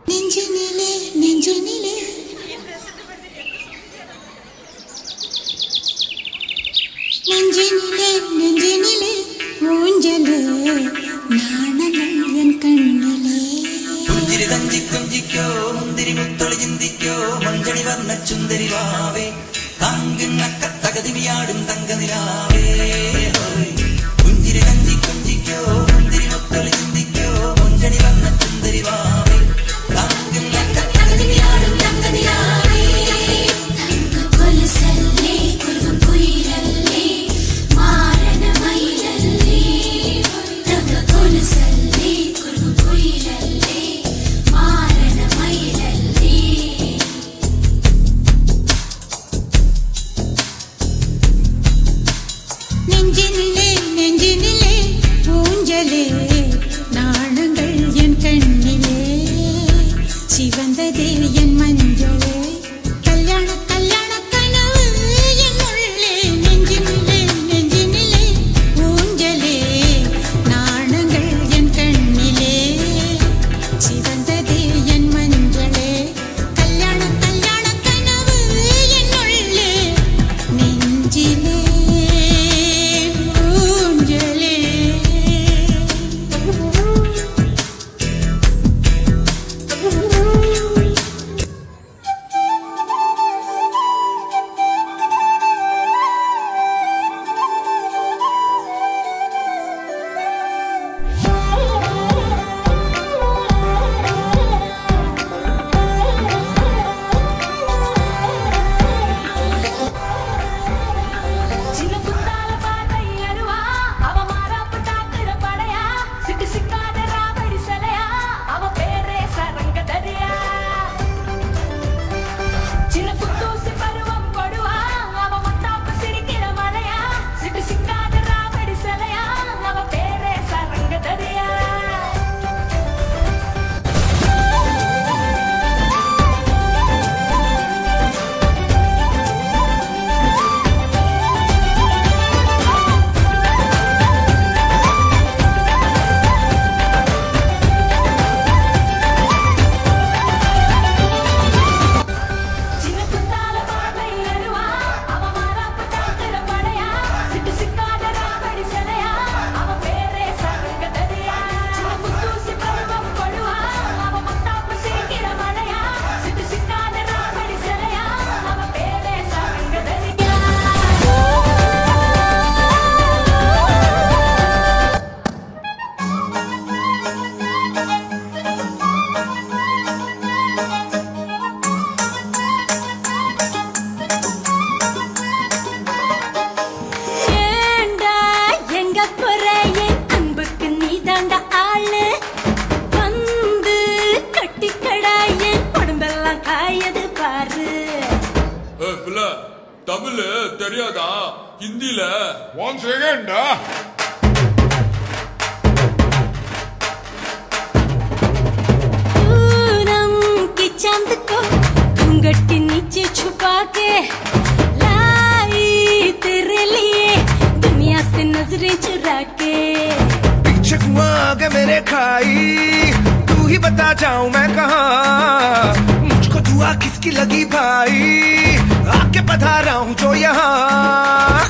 நெஞ்சினிலே நெஞ்சினிலே நெஞ்சினிலே நெஞ்சினிலே ஊஞ்சலே நாணங்கள் என் கண்ணிலே പുഞ്ചിരി തഞ്ചിക്കൊഞ്ചിക്കോ മുന്തിരി മുത്തൊളി ചിന്തിക്കോ മഞ്ചണി വർണ്ണ ചുന്ദരി വാവേ തങ്കിണ്ണക്കത്തകതിവിയാടും തങ്കനിലാവേ പുഞ്ചിരി തഞ്ചിക്കൊഞ്ചിക്കോ മുന്തിരി മുത്തൊളി ചിന്തിക്കോ മഞ്ചണി വർണ്ണ ചുന്ദരി വാവേ തങ്കിണ്ണക്കത്തകതിവിയാടും തങ്കനിലാവേ തങ്കക്കൊലുസല്ലേ കുറുകുയിലല്ലേ മാരണമയിലല്ലേ തങ്കക്കൊലുസല്ലേ കുറുകുയിലല്ലേ മാരണമയിലല്ലേ நெஞ்சினிலே நெஞ்சினிலே ஊஞ்சலே நாணங்கள் என் கண்ணிலே சிவந்ததே என் மஞ்சளே கல்யாண கல்யாண கனவு என் உள்ளே நெஞ்சினிலே நெஞ்சினிலே ஊஞ்சலே நாணங்கள் என் கண்ணிலே சிவந்ததே என் மஞ்சளே கல்யாண கல்யாண கனவு என் உள்ளே நெஞ்சிலே தமிழ் தெரியாதா? ஹிந்தில ஒன் செகண்ட் पूनम के चांद को घूंघट के नीचे छुपा के लाई तेरे लिए दुनिया से नजरें चुरा के पीछे कुआं आगे मेरे खाई तू ही बता जाऊं मैं कहाँ मुझको दुआ किसकी लगी भाई आके पधारा हूँ जो यहाँ